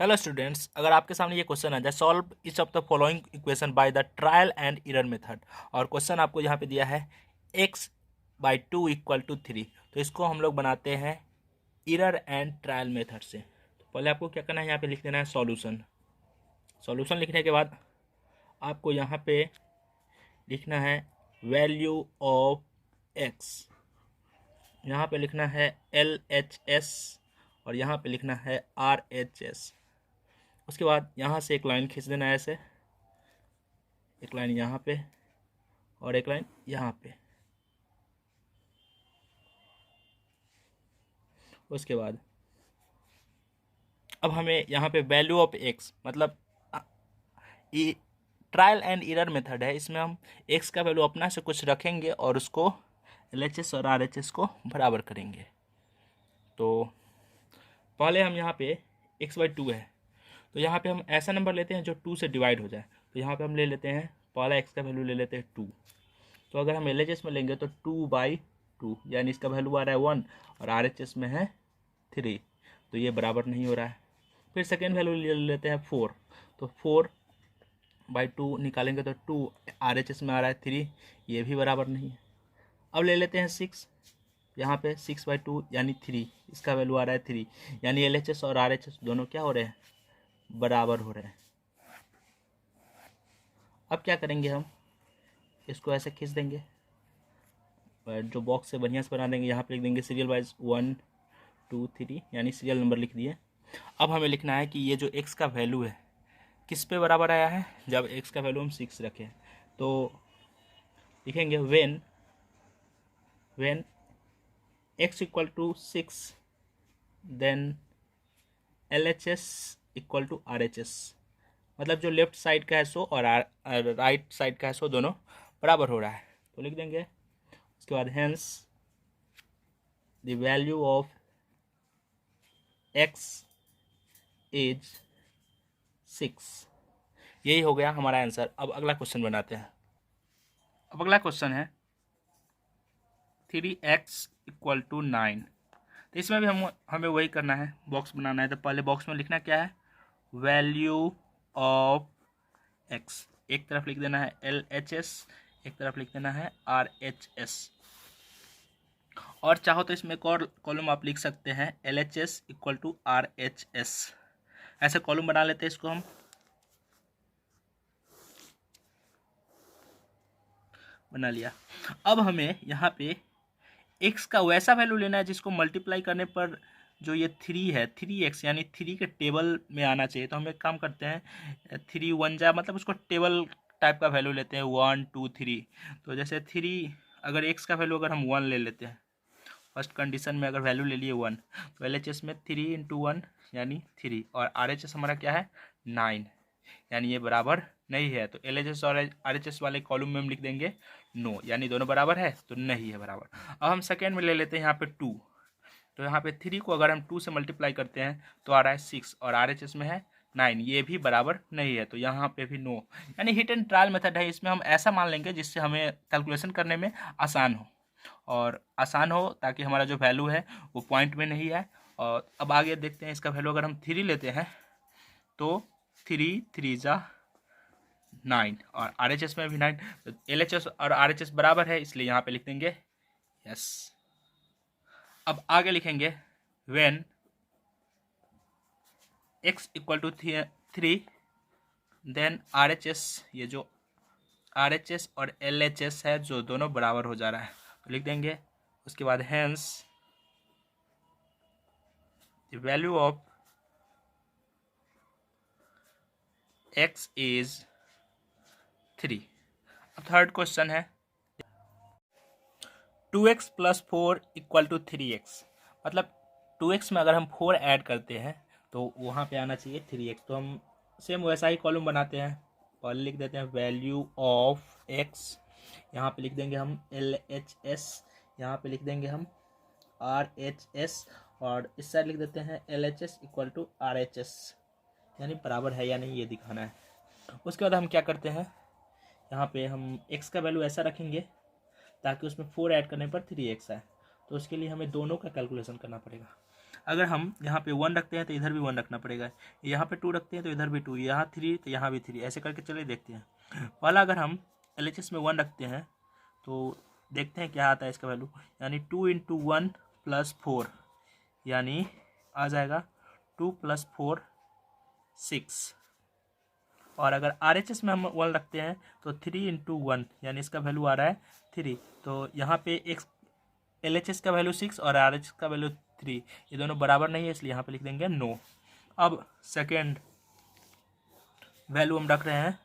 Hello students, अगर आपके सामने ये क्वेश्चन आ जाए, solve each of the following equation by the trial and error method, और क्वेश्चन आपको यहाँ पे दिया है x/2 = 3, तो इसको हम लोग बनाते हैं एरर एंड ट्रायल मेथड से। तो पहले आपको क्या करना है, यहाँ पे लिख देना है सॉल्यूशन। सॉल्यूशन लिखने के बाद आपको यहाँ पे लिखना है वैल्यू ऑफ x, यहाँ पे लिखना है LHS और यहाँ पे लिखना है RHS। उसके बाद यहाँ से एक लाइन खींच देना है ऐसे, एक लाइन यहाँ पे और एक लाइन यहाँ पे। उसके बाद अब हमें यहाँ पे वैल्यू ऑफ एक्स, मतलब ट्रायल एंड एरर मेथड है, इसमें हम एक्स का वैल्यू अपना से कुछ रखेंगे और उसको LHS और RHS को बराबर करेंगे। तो पहले हम यहाँ पे x/2 है, तो यहाँ पे हम ऐसा नंबर लेते हैं जो 2 से डिवाइड हो जाए। तो यहाँ पे हम ले लेते हैं, पहला x का वैल्यू ले लेते हैं 2। तो अगर हम LHS में लेंगे तो 2/2, यानी इसका वैल्यू आ रहा है 1 और RHS में है 3, तो ये बराबर नहीं हो रहा है। फिर सेकेंड वैल्यू ले लेते हैं 4, तो 4/2 निकालेंगे तो 2, RHS में आ रहा है 3, ये भी बराबर नहीं है। अब ले लेते हैं 6, यहाँ पे 6/2 यानी 3, इसका वैल्यू आ रहा है 3, यानी LHS और RHS दोनों क्या हो रहे हैं, बराबर हो रहे हैं। अब क्या करेंगे, हम इसको ऐसे खींच देंगे, जो बॉक्स से बढ़िया से बना देंगे। यहाँ पे लिख देंगे सीरियल वाइज 1 2 3, यानी सीरियल नंबर लिख दिए। अब हमें लिखना है कि ये जो x का वैल्यू है किस पे बराबर आया है, जब x का वैल्यू हम 6 रखें। तो लिखेंगे when x = 6 then LHS = RHS, मतलब जो लेफ्ट साइड का है सो और राइट साइड का है सो दोनों बराबर हो रहा है, तो लिख देंगे। उसके बाद hence the value of x is 6, यही हो गया हमारा आंसर। अब अगला क्वेश्चन बनाते हैं। अब अगला क्वेश्चन है 3x = 9। तो इसमें भी हमें वही करना है, बॉक्स बनाना है। तो पहले बॉक्स में लिखना क्या है, वैल्यू ऑफ x, एक तरफ लिख देना है LHS, एक तरफ लिख देना है RHS। और चाहो तो इसमें एक और कॉलम आप लिख सकते हैं LHS = RHS, ऐसे कॉलम बना लेते हैं इसको हम। बना लिया। अब हमें यहाँ पे x का वैसा वैल्यू लेना है जिसको मल्टीप्लाई करने पर जो ये 3 है 3x, यानी 3 के टेबल में आना चाहिए। तो हम एक काम करते हैं, 3 1 जा, मतलब उसको टेबल टाइप का वैल्यू लेते हैं 1 2 3। तो जैसे 3, अगर x का वैल्यू अगर हम 1 ले लेते हैं, फर्स्ट कंडीशन में अगर वैल्यू ले लिए 1, तो LHS में 3 × 1 यानी 3, और RHS हमारा क्या है 9, यानी ये बराबर नहीं है। तो LHS और RHS वाले कॉलम में हम लिख देंगे नो, यानी दोनों बराबर है, तो नहीं है बराबर। अब हम सेकेंड में ले लेते हैं यहाँ पे 2, तो यहाँ पे 3 को अगर हम 2 से मल्टीप्लाई करते हैं तो आ रहा है 6, और RHS में है 9, ये भी बराबर नहीं है, तो यहाँ पे भी नो। यानी हिट एंड ट्रायल मेथड है, इसमें हम ऐसा मान लेंगे जिससे हमें कैलकुलेशन करने में आसान हो, और आसान हो ताकि हमारा जो वैल्यू है वो पॉइंट में नहीं है। और अब आगे देखते हैं, इसका वैल्यू अगर हम 3 लेते हैं तो 3 3 जा 9, और RHS में भी 9, तो LHS और RHS बराबर है, इसलिए यहाँ पे लिख देंगे यस। अब आगे लिखेंगे व्हेन x = 3 देन RHS, ये जो RHS और LHS है जो दोनों बराबर हो जा रहा है, तो लिख देंगे। उसके बाद hence the value of x is 3। अब थर्ड क्वेश्चन है 2x + 4 = 3x, मतलब 2x में अगर हम 4 ऐड करते हैं तो वहाँ पे आना चाहिए 3x। तो हम सेम वैसा ही कॉलम बनाते हैं, पहले लिख देते हैं वैल्यू ऑफ x, यहाँ पे लिख देंगे हम LHS, यहाँ पे लिख देंगे हम RHS, और इस साइड लिख देते हैं LHS = RHS, यानी बराबर है या नहीं ये दिखाना है। उसके बाद हम क्या करते हैं, यहाँ पे हम x का वैल्यू ऐसा रखेंगे ताकि उसमें 4 ऐड करने पर 3x आए, तो उसके लिए हमें दोनों का कैलकुलेशन करना पड़ेगा। अगर हम यहाँ पे 1 रखते हैं तो इधर भी 1 रखना पड़ेगा, यहाँ पे 2 रखते हैं तो इधर भी 2, यहाँ 3 तो यहाँ भी 3, ऐसे करके चलिए देखते हैं। पहला अगर हम LHS में 1 रखते हैं तो देखते हैं क्या आता है इसका वैल्यू, यानी 2 × 1 + 4, यानी आ जाएगा 2 + 4 6। और अगर RHS में हम 1 रखते हैं तो 3 × 1, यानी इसका वैल्यू आ रहा है 3। तो यहाँ पे एक LHS का वैल्यू 6 और RHS का वैल्यू 3, ये दोनों बराबर नहीं है, इसलिए यहाँ पे लिख देंगे नो। अब सेकेंड वैल्यू हम रख रहे हैं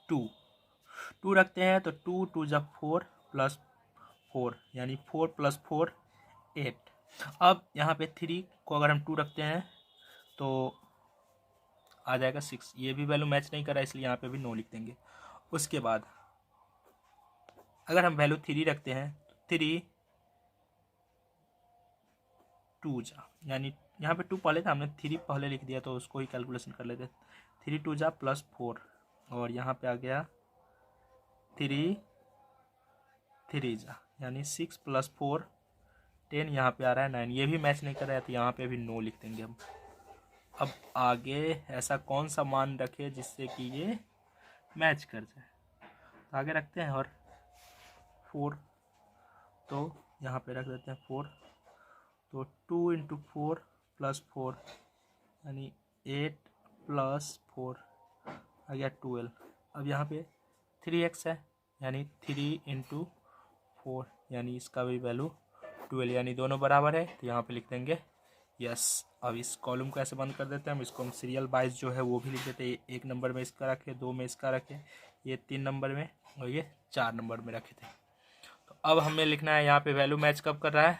2 रखते हैं तो 2 × 2 = 4 + 4, यानी 4 + 4 8। अब यहाँ पे 3 को अगर हम 2 रखते हैं तो आ जाएगा 6, ये भी वैल्यू मैच नहीं कर रहा है, इसलिए यहाँ पे भी नो लिख देंगे। उसके बाद अगर हम वैल्यू 3 रखते हैं तो 3 2 यानी यहाँ पे 2 पहले था, हमने 3 पहले लिख दिया तो उसको ही कैलकुलेशन कर लेते। 3 × 2 = +4, और यहाँ पे आ गया 3 3 यानी 6 + 4 10, यहाँ पे आ रहा है 9, ये भी मैच नहीं कर रहा है तो यहाँ पे भी नो लिख देंगे हम। अब आगे ऐसा कौन सा मान रखे जिससे कि ये मैच कर जाए, तो आगे रखते हैं और 4, तो यहाँ पे रख देते हैं 4, तो 2 × 4 + 4, यानी 8 + 4 आ गया 12। अब यहाँ पे 3x है, यानी 3 × 4, यानी इसका भी वैल्यू 12, यानी दोनों बराबर है, तो यहाँ पे लिख देंगे यस। अब इस कॉलम को ऐसे बंद कर देते हैं, हम इसको हम सीरियल वाइज जो है वो भी लिख देते हैं। 1 नंबर में इसका रखे, 2 में इसका रखे, ये 3 नंबर में और ये 4 नंबर में रखे थे। तो अब हमें लिखना है यहाँ पे वैल्यू मैच कब कर रहा है,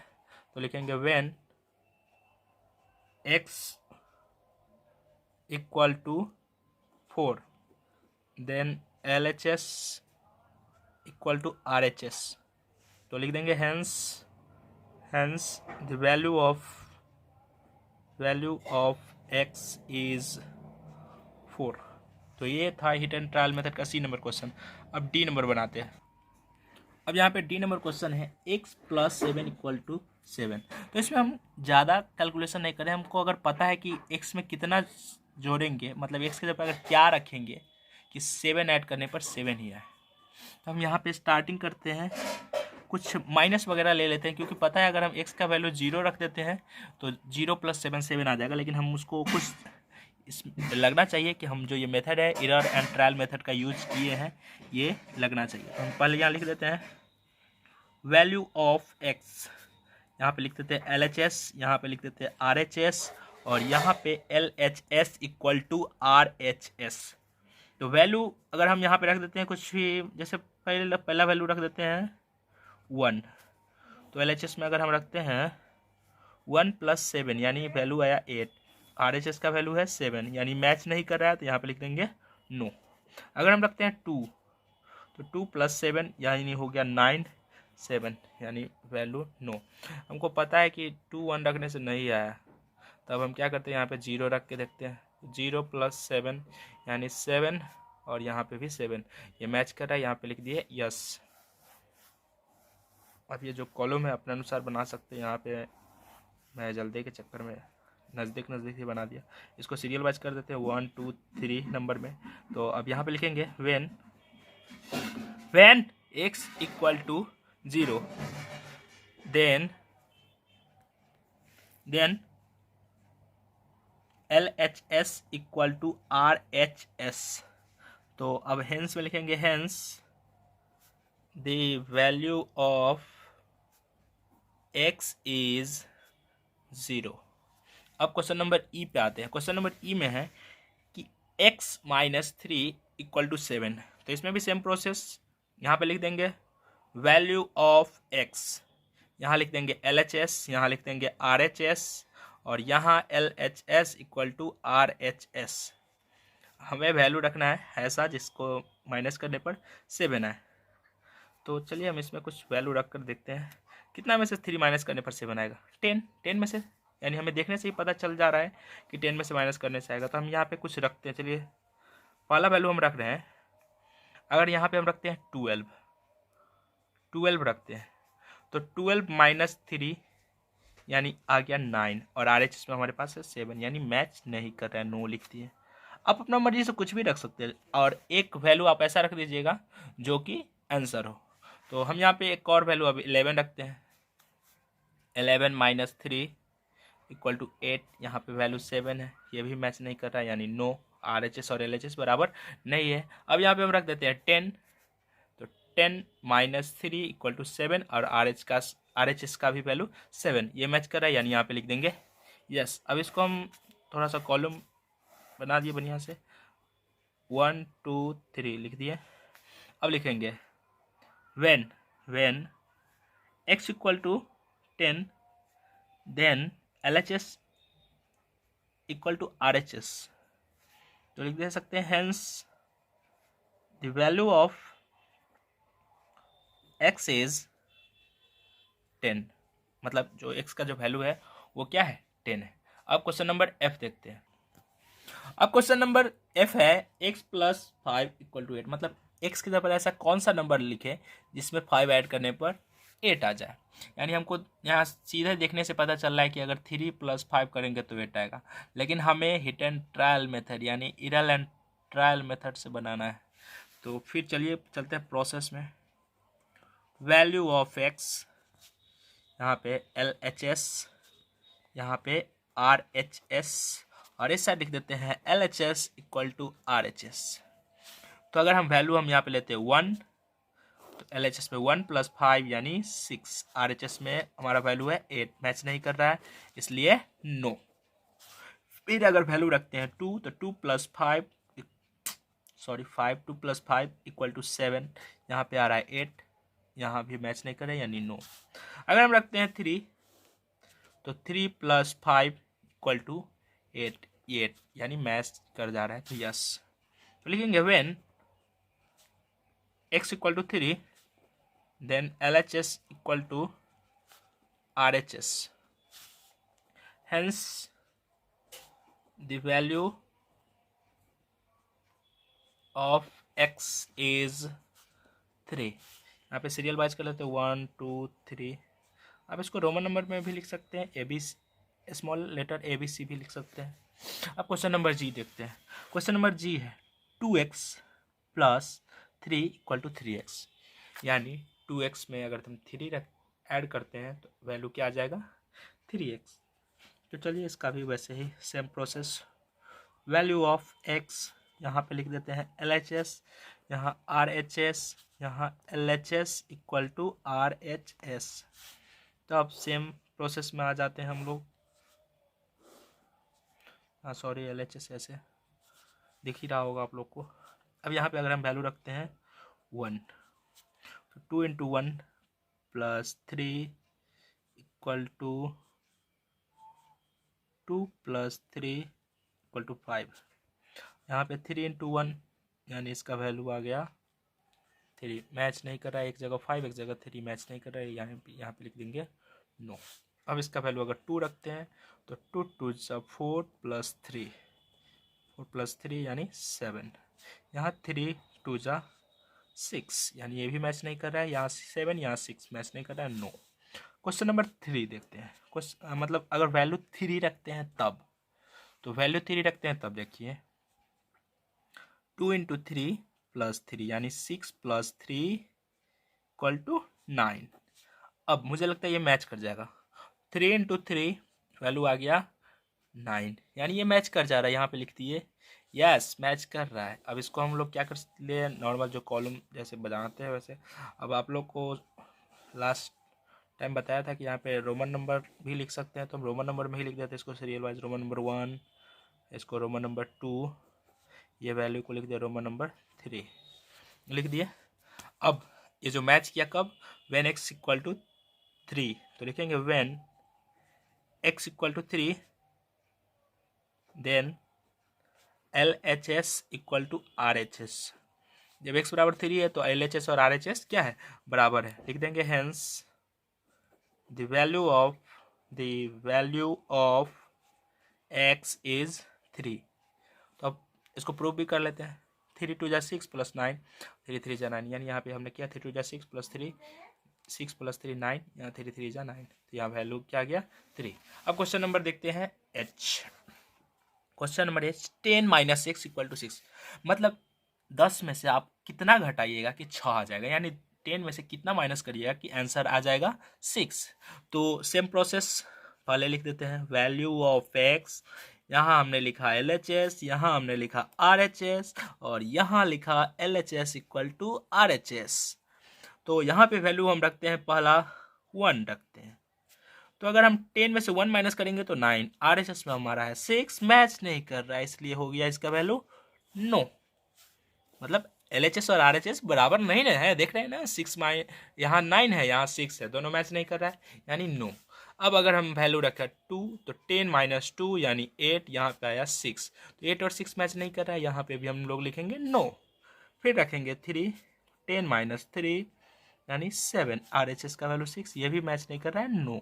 तो लिखेंगे when x = 4 then LHS = RHS, तो लिख देंगे hence the value of x is 4। तो ये था हिट एंड ट्रायल मेथड का C नंबर क्वेश्चन। अब D नंबर बनाते हैं। अब यहाँ पे D नंबर क्वेश्चन है x + 7 = 7। तो इसमें हम ज़्यादा कैलकुलेशन नहीं करें, हमको अगर पता है कि x में कितना जोड़ेंगे, मतलब x के जगह अगर क्या रखेंगे कि 7 ऐड करने पर 7 ही आए, तो हम यहाँ पे स्टार्टिंग करते हैं, कुछ माइनस वगैरह ले लेते हैं, क्योंकि पता है अगर हम x का वैल्यू 0 रख देते हैं तो 0 + 7 7 आ जाएगा। लेकिन हम उसको कुछ इस लगना चाहिए कि हम जो ये मेथड है एरर एंड ट्रायल मेथड का यूज़ किए हैं, ये लगना चाहिए। तो हम पहले यहाँ लिख देते हैं वैल्यू ऑफ x, यहाँ पे लिख देते हैं LHS, यहाँ पे लिख देते हैं RHS, और यहाँ पे LHS = RHS। तो वैल्यू अगर हम यहाँ पे रख देते हैं कुछ भी, जैसे पहला वैल्यू रख देते हैं 1, तो LHS में अगर हम रखते हैं 1 + 7, यानी वैल्यू आया 8, RHS का वैल्यू है 7, यानी मैच नहीं कर रहा है, तो यहाँ पे लिख देंगे नो। अगर हम रखते हैं 2, तो 2 + 7 यानी हो गया 9 7, यानी वैल्यू नो। हमको पता है कि 2 1 रखने से नहीं आया, तब हम क्या करते हैं यहाँ पे 0 रख के देखते हैं। 0 + 7 यानी 7, और यहाँ पे भी 7, ये मैच कर रहा है, यहाँ पे लिख दिए यस। अब ये जो कॉलम है अपने अनुसार बना सकते हैं, यहाँ पे मैं जल्दी के चक्कर में नज़दीक ही बना दिया। इसको सीरियल वाइज कर देते हैं 1 2 3 नंबर में। तो अब यहाँ पे लिखेंगे when x = 0 then LHS = RHS। तो अब हेंस में लिखेंगे hence the value of x is 0। अब क्वेश्चन नंबर ई पे आते हैं। क्वेश्चन नंबर ई में है कि x - 3 = 7। तो इसमें भी सेम प्रोसेस, यहाँ पे लिख देंगे वैल्यू ऑफ x, यहाँ लिख देंगे LHS, यहाँ लिख देंगे RHS, और यहाँ LHS = RHS। हमें वैल्यू रखना है ऐसा जिसको माइनस करने पर 7 आए। तो चलिए हम इसमें कुछ वैल्यू रख कर देखते हैं, कितना में से 3 माइनस करने पर 7 आएगा। 10 में से, यानी हमें देखने से ही पता चल जा रहा है कि 10 में से माइनस करने से आएगा। तो हम यहाँ पे कुछ रखते हैं। चलिए पहला वैल्यू हम रख रहे हैं, अगर यहाँ पे हम रखते हैं 12 रखते हैं, तो 12 - 3 यानी आ गया 9 और RHS में हमारे पास है 7, यानी मैच नहीं कर रहा है, नो लिख दिए। आप अपना मर्जी से कुछ भी रख सकते हैं और एक वैल्यू आप ऐसा रख दीजिएगा जो कि आंसर हो। तो हम यहाँ पे एक और वैल्यू अभी 11 रखते हैं। 11 माइनस 3 इक्वल टू 8, यहाँ पे वैल्यू 7 है, ये भी मैच नहीं कर रहा है, यानी नो। RHS और LHS बराबर नहीं है। अब यहाँ पे हम रख देते हैं 10, तो 10 माइनस 3 इक्वल टू 7 और RHS का भी वैल्यू 7, ये मैच कर रहा है, यानी यहाँ पे लिख देंगे यस। अब इसको हम थोड़ा सा कॉलम बना दिए बढ़िया से, 1 2 3 लिख दिए। अब लिखेंगे when x equal to 10 then LHS equal to RHS, तो लिख दे सकते हैं hence the value of x is 10, मतलब जो x का जो वैल्यू है वो क्या है, 10 है। अब क्वेश्चन नंबर F देखते हैं। अब क्वेश्चन नंबर F है x प्लस 5 इक्वल टू 8, मतलब x की जगह ऐसा कौन सा नंबर लिखे जिसमें 5 ऐड करने पर 8 आ जाए। यानी हमको यहाँ सीधे देखने से पता चल रहा है कि अगर 3 प्लस 5 करेंगे तो 8 आएगा, लेकिन हमें हिट एंड ट्रायल मेथड यानी इरल एंड ट्रायल मेथड से बनाना है। तो फिर चलिए चलते हैं प्रोसेस में। वैल्यू ऑफ x, यहाँ पे LHS, यहाँ पे RHS और इस साइड लिख देते हैं LHS इक्वल टू RHS। तो अगर हम वैल्यू हम यहाँ पे लेते हैं 1, तो LHS में 1 प्लस 5 यानी 6, RHS में हमारा वैल्यू है 8, मैच नहीं कर रहा है इसलिए नो। फिर अगर वैल्यू रखते हैं 2, तो 2 प्लस 5 2 प्लस 5 इक्वल टू 7, यहाँ पे आ रहा है 8, यहाँ भी मैच नहीं कर रहा है यानी नो। अगर हम रखते हैं 3, तो 3 प्लस 5 इक्वल टू 8, यानी मैच कर जा रहा है, तो यस। तो लिखेंगे when x equal to 3 then LHS equal to RHS, hence the value of x is 3। यहाँ पे सीरियल वाइज कर लेते हैं 1 2 3। आप इसको रोमन नंबर में भी लिख सकते हैं, AB स्मॉल लेटर ABC भी लिख सकते हैं। अब क्वेश्चन नंबर G देखते हैं। क्वेश्चन नंबर G है 2x plus 3 equal to 3x, यानी 2x में अगर हम 3 ऐड करते हैं तो वैल्यू क्या आ जाएगा, 3x। तो चलिए इसका भी वैसे ही same process. Value of x, यहाँ पे लिख देते हैं LHS, यहाँ RHS, यहाँ LHS इक्वल टू RHS। तो अब सेम प्रोसेस में आ जाते हैं हम लोग। हाँ सॉरी, LHS ऐसे दिख ही रहा होगा आप लोग को। अब यहाँ पे अगर हम वैल्यू रखते हैं 1, तो 2 into 1 plus 3 equal to 2 plus 3 equal to 5। यहाँ पे 3 इंटू 1 यानी इसका वैल्यू आ गया 3, मैच नहीं कर रहा है, एक जगह 5 एक जगह 3 मैच नहीं कर रहा है, यहाँ पे लिख देंगे नो। अब इसका वैल्यू अगर 2 रखते हैं तो 2 2 4 प्लस 3, 4 प्लस 3 यानी 7, यहाँ 3 2 6, यानी ये भी मैच नहीं कर रहा है, यहाँ 7 यहाँ 6 मैच नहीं कर रहा है, नो। क्वेश्चन नंबर 3 देखते हैं। मतलब अगर वैल्यू 3 रखते हैं तब, तो वैल्यू 3 रखते हैं तब देखिए 2 इंटू 3 प्लस 3 यानी 6 प्लस 3 इक्वल टू 9। अब मुझे लगता है ये मैच कर जाएगा। 3 इंटू 3 वैल्यू आ गया 9, यानी ये मैच कर जा रहा है, यहाँ पे लिख दिए यस मैच कर रहा है। अब इसको हम लोग क्या कर लिए, नॉर्मल जो कॉलम जैसे बनाते हैं वैसे। अब आप लोग को लास्ट टाइम बताया था कि यहाँ पे रोमन नंबर भी लिख सकते हैं, तो हम रोमन नंबर में ही लिख देते हैं इसको सीरियल वाइज। रोमन नंबर 1, इसको रोमन नंबर 2, ये वैल्यू को लिख दिया रोमन नंबर 3, लिख दिए। अब ये जो मैच किया कब, व्हेन x इक्वल टू 3, तो लिखेंगे when x equal to 3 then LHS equal to RHS। जब x बराबर 3 है तो LHS और RHS क्या है, बराबर है, लिख देंगे hence the value of x is 3। तो अब इसको प्रूव भी कर लेते हैं। 3 2 6 प्लस 9, 3 3 9, यानी यहाँ पे हमने किया 3 2 6 प्लस 3 6 + 3 9, यहाँ 3 3 जा 9, तो यहाँ वैल्यू क्या आ गया 3। अब क्वेश्चन नंबर देखते हैं H. Question number H 10 - x = 6, मतलब 10 में से आप कितना घटाइएगा कि 6 आ जाएगा, यानी 10 में से कितना माइनस करिएगा कि आंसर आ जाएगा 6। तो सेम प्रोसेस पहले लिख देते हैं, वैल्यू ऑफ एक्स, यहाँ हमने लिखा LHS, यहाँ हमने लिखा RHS और यहाँ लिखा LHS = RHS। तो यहाँ पे वैल्यू हम रखते हैं, पहला 1 रखते हैं। तो अगर हम 10 में से 1 माइनस करेंगे तो 9, RHS में हमारा है 6, मैच नहीं कर रहा है, इसलिए हो गया इसका वैल्यू नो। मतलब LHS और RHS बराबर नहीं है, देख रहे हैं ना, 6 यहाँ 9 है, यहाँ 6 है, दोनों मैच नहीं कर रहा है, यानी नो। अब अगर हम वैल्यू रखें 2, तो 10 - 2 यानी 8, यहाँ पे आया 6, तो 8 और 6 मैच नहीं कर रहा है, यहाँ पे भी हम लोग लिखेंगे नो। फिर रखेंगे 3, 10 - 3 यानी 7, RHS का वैल्यू 6, ये भी मैच नहीं कर रहा है, नो।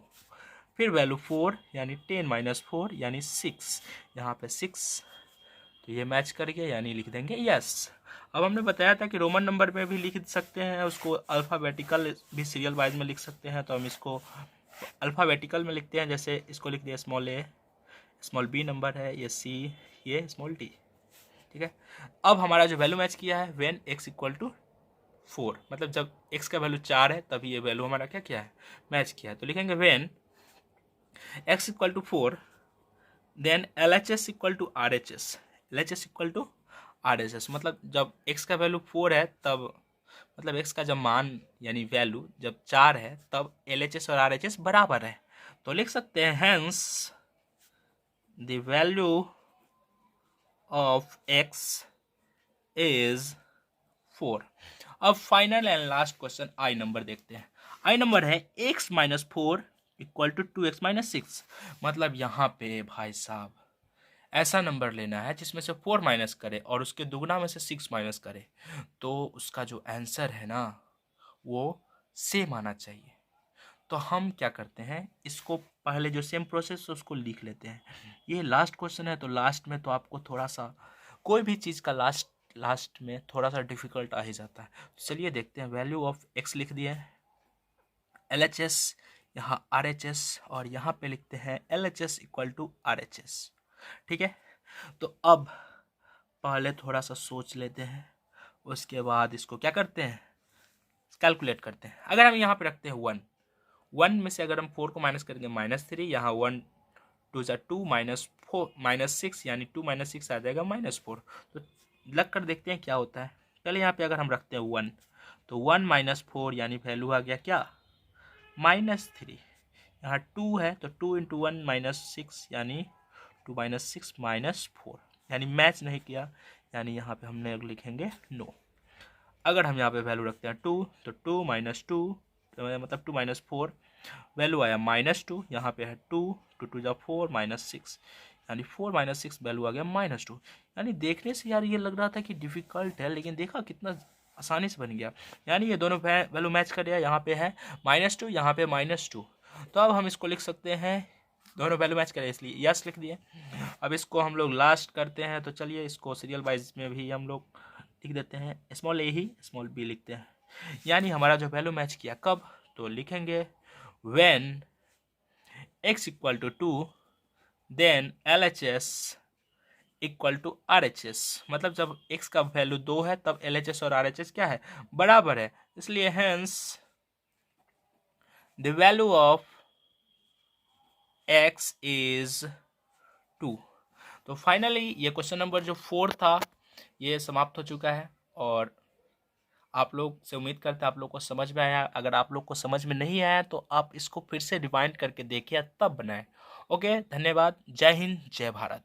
फिर वैल्यू 4 यानी 10 - 4 यानी 6, यहाँ पे 6, तो ये मैच कर गया, यानी लिख देंगे यस। अब हमने बताया था कि रोमन नंबर में भी लिख सकते हैं, उसको अल्फ़ाबेटिकल भी सीरियल वाइज में लिख सकते हैं, तो हम इसको अल्फ़ाबेटिकल में लिखते हैं। जैसे इसको लिख दिया small a, small b number है, ये c, ये स्मॉल d, ठीक है। अब हमारा जो वैल्यू मैच किया है, व्हेन x = 4, मतलब जब x का वैल्यू 4 है तब ये वैल्यू हमारा क्या किया है, मैच किया है। तो लिखेंगे when x = 4, then LHS = RHS, LHS = RHS, मतलब जब x का वैल्यू 4 है तब, मतलब x का जब मान यानी वैल्यू जब 4 है तब LHS और RHS बराबर है, तो लिख सकते हैं hence the value of x is 4। अब final and last question I number देखते हैं। आई नंबर है x - 4 = 2x - 6, मतलब यहाँ पे भाई साहब ऐसा नंबर लेना है जिसमें से 4 माइनस करे और उसके दुगना में से 6 माइनस करे, तो उसका जो आंसर है ना वो सेम आना चाहिए। तो हम क्या करते हैं, इसको पहले जो सेम प्रोसेस है उसको लिख लेते हैं। ये लास्ट क्वेश्चन है, तो लास्ट में तो आपको थोड़ा सा कोई भी चीज़ का लास्ट में थोड़ा सा डिफिकल्ट आ ही जाता है। तो चलिए देखते हैं, वैल्यू ऑफ x लिख दिए, LHS यहाँ RHS, और यहाँ पे लिखते हैं LHS = RHS, ठीक है। तो अब पहले थोड़ा सा सोच लेते हैं, उसके बाद इसको क्या करते हैं, कैलकुलेट करते हैं। अगर हम यहाँ पे रखते हैं 1 में से अगर हम 4 को माइनस करेंगे -3, यहाँ 1 2 = 2 -6 यानी 2 - 6 आ जाएगा -4। तो लग कर देखते हैं क्या होता है। पहले यहाँ पे अगर हम रखते हैं 1, तो 1 - 4 यानी वैल्यू आ गया क्या, -3। यहाँ 2 है तो 2 × 1 - 6 यानी 2 - 6 -4, यानी मैच नहीं किया, यानी यहाँ पे हमने लिखेंगे नो। अगर हम यहाँ पे वैल्यू रखते हैं 2, तो 2 - 2 मतलब 2 - 4, वैल्यू आया -2, यहाँ पे है 2, 2 × 2 = 4 -6 यानी 4 - 6 वैल्यू आ गया -2। यानी देखने से यार ये लग रहा था कि डिफ़िकल्ट है, लेकिन देखा कितना आसानी से बन गया। यानी ये दोनों वैल्यू मैच कर दिया, यहाँ पे है -2, यहाँ पे -2। तो अब हम इसको लिख सकते हैं, दोनों वैल्यू मैच करें इसलिए यस लिख दिए। अब इसको हम लोग लास्ट करते हैं, तो चलिए इसको सीरियल वाइज में भी हम लोग लिख देते हैं, small a he small b लिखते हैं। यानी हमारा जो वैल्यू मैच किया कब, तो लिखेंगे when x = 2, then LHS = RHS, मतलब जब x का वैल्यू 2 है तब LHS और RHS क्या है, बराबर है, इसलिए hence the value of x is 2। तो फाइनली ये क्वेश्चन नंबर जो 4 था ये समाप्त हो चुका है, और आप लोग से उम्मीद करते हैं आप लोग को समझ में आया। अगर आप लोग को समझ में नहीं आया तो आप इसको फिर से रिवाइंड करके देखिए तब बनाएं। ओके, धन्यवाद, जय हिंद, जय भारत।